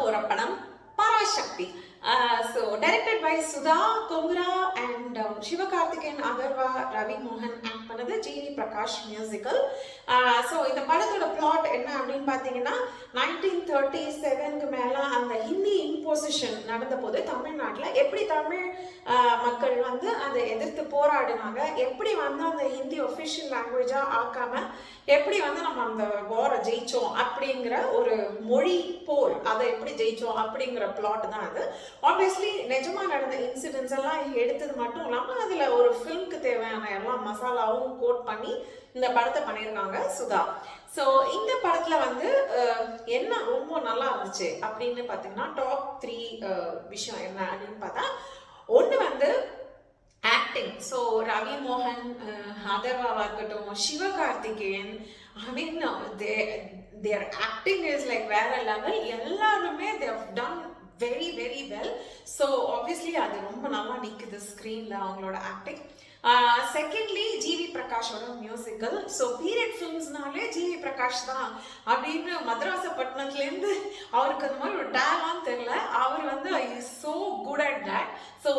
போற படம் Parasakthi. So directed by Sudha Kongara and Sivakarthikeyan Agarwa, Ravi Mohan act பண்ணது GV Prakash musical. So இந்த படத்தோட பிளாட் என்ன அப்படின்னு பார்த்தீங்கன்னா 1937க்கு மேலே அந்த ஹிந்தி இம்போசிஷன் நடந்த போது தமிழ்நாட்டில் எப்படி தமிழ் மக்கள் வந்து அதை எதிர்த்து போராடினாங்க, எப்படி வந்து அந்த ஹிந்தி ஒஃபிஷியல் லாங்குவேஜாக ஆக்காம எப்படி வந்து நம்ம அந்த வாரை ஜெயிச்சோம் அப்படிங்கிற ஒரு மொழி போர், அதை எப்படி ஜெயிச்சோம் அப்படிங்கிற பிளாட் தான் அது. ஆப்வியஸ்லி நிஜமா நடந்த இன்சிடென்ட்ஸ் எல்லாம் எடுத்தது மட்டும் இல்லாமல் அதில் ஒரு ஃபிலிம்க்கு தேவையான எல்லா மசாலாவும் கோட் பண்ணி இந்த படத்தை பண்ணியிருக்காங்க சுதா. ஸோ இந்த படத்தில் வந்து என்ன ரொம்ப நல்லா இருந்துச்சு அப்படின்னு பார்த்தீங்கன்னா டாப் 3 விஷயம் என்ன அப்படின்னு பார்த்தா, ஒன்று வந்து ஆக்டிங். ஸோ ரவி மோகன், அதர்வாவா இருக்கட்டும், Sivakarthikeyan, I mean their acting is like வேற லெவல். எல்லாருமே they have done very very well. So obviously அது ரொம்ப நல்லா நிற்குது ஸ்க்ரீனில் அவங்களோட ஆக்டிங். செகண்ட்லி ஜிவி பிரகாஷோட மியூசிக்கல். ஸோ பீரியட் ஃபிலிம்ஸ்னாலே ஜிவி பிரகாஷ் தான் அப்படின்னு மதராசப்பட்டினத்துலேருந்து அவருக்கு அந்த மாதிரி ஒரு டேலான்னு தெரியல, அவர் வந்து is so good at that. So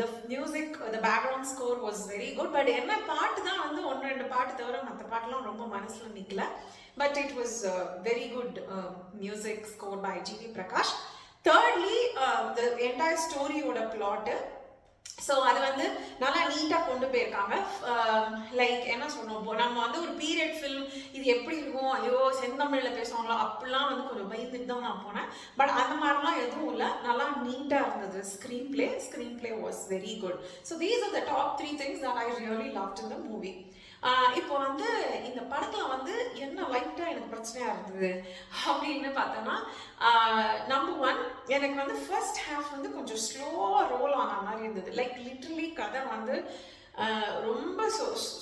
the music, the background score was very good. But என்ன பாட்டு தான் வந்து 1-2 பாட்டு தவிர மற்ற பாட்டுலாம் ரொம்ப மனசில் நிற்கல. But it was very good music score by GV Prakash. Thirdly the entire ஸ்டோரியோட பிளாட்டு. ஸோ அது வந்து நல்லா நீட்டாக கொண்டு போயிருக்காங்க. லைக் என்ன சொன்னோம், நம்ம வந்து ஒரு பீரியட் ஃபில்ம் இது எப்படி இருக்கும், ஐயோ செந்தமிழில் பேசுவாங்களோ அப்படிலாம் வந்து கொஞ்சம் பயந்துட்டு தான் நான் போனேன். பட் அந்த மாதிரிலாம் எதுவும் இல்லை, நல்லா நீட்டாக இருந்தது. Screen play was very good. So these are the top 3 things that I really loved in the movie. இப்போ வந்து இந்த படத்தில் வந்து என்ன லைட்டாக எனக்கு பிரச்சனையாக இருந்தது அப்படின்னு பார்த்தோன்னா, நம்பர் 1 எனக்கு வந்து ஃபர்ஸ்ட் ஹாஃப் வந்து கொஞ்சம் ஸ்லோவாக ரோல் ஆன மாதிரி இருந்தது. லைக் லிட்ரலி கதை வந்து ரொம்ப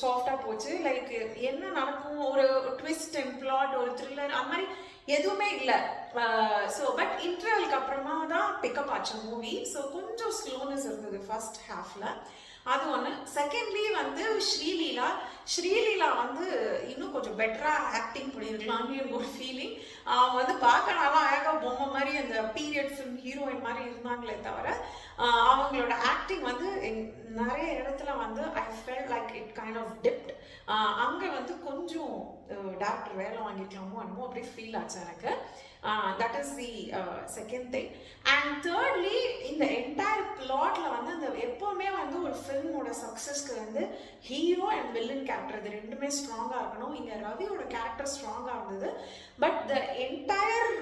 சாஃப்டாக போச்சு. லைக் என்ன நடக்கும், ஒரு ட்விஸ்ட் அண்ட் பிளாட், ஒரு த்ரில்லர் அந்த மாதிரி எதுவுமே இல்லை. ஸோ பட் இன்டர்வலுக்கு அப்புறமா தான் பிக்கப் ஆச்சு மூவி. ஸோ கொஞ்சம் ஸ்லோனஸ் இருந்தது ஃபர்ஸ்ட் ஹாஃபில். அது ஒன்று. செகண்ட்லி வந்து ஸ்ரீலீலா வந்து இன்னும் கொஞ்சம் பெட்டராக ஆக்டிங் பண்ணியிருக்கலாம்னு எனக்கு ஒரு ஃபீலிங். அவங்க வந்து பார்க்க நல்லா அழகாக பொம்மை மாதிரி அந்த பீரியட் ஃபிலிம் ஹீரோயின் மாதிரி இருந்தாங்களே தவிர அவங்களோட ஆக்டிங் வந்து நிறைய இடத்துல வந்து I felt like it kind of dipped. அங்கே வந்து கொஞ்சம் டாக்டர் வேலை வாங்கிக்கலாமோ என்னமோ அப்படி ஃபீல் ஆச்சு எனக்கு. That is the second thing. And thirdly இந்த என்டையர் பிளாட்ல வந்து அந்த எப்போவுமே வந்து ஒரு ஃபில்மோட சக்ஸஸ்க்கு வந்து ஹீரோ அண்ட் வில்லன் கேரக்டர் இது ரெண்டுமே ஸ்ட்ராங்காக இருக்கணும். இங்கே ரவியோட கேரக்டர் ஸ்ட்ராங்காக இருந்தது. But the entire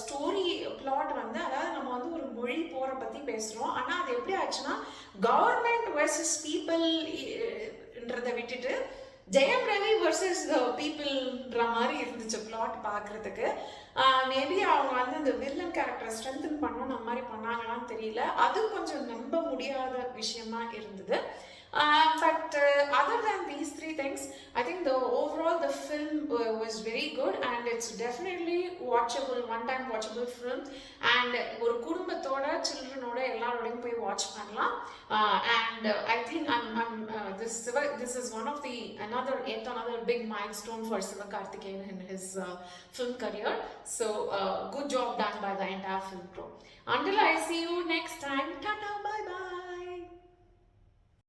story plot வந்து, அதாவது நம்ம வந்து ஒரு மொழி போற பற்றி பேசுகிறோம், ஆனால் அது எப்படி ஆச்சுன்னா கவர்மெண்ட் வர்சஸ் பீப்புள்ன்றதை விட்டுட்டு ஜெயம் ரவி வர்சஸ் பீப்புள்ன்ற மாதிரி இருந்துச்சு பிளாட் பார்க்குறதுக்கு. மேபி அவங்க வந்து இந்த வில்லன் கேரக்டரை ஸ்ட்ரென்தன் பண்ணணும் அந்த மாதிரி பண்ணாங்களான்னு தெரியல. அது கொஞ்சம் நம்ப முடியாத விஷயமா இருந்தது. But other than these 3 things, I think the overall the film was very good and it's definitely watchable, one-time watchable film. And ஒரு குடும்பத்தோட சில்ட்ரனோட எல்லாரோடையும் போய் வாட்ச் பண்ணலாம். And I think this is one of the another big milestone for Sivakarthikeyan in his film career. So good job done by the entire film crew. Until I see you next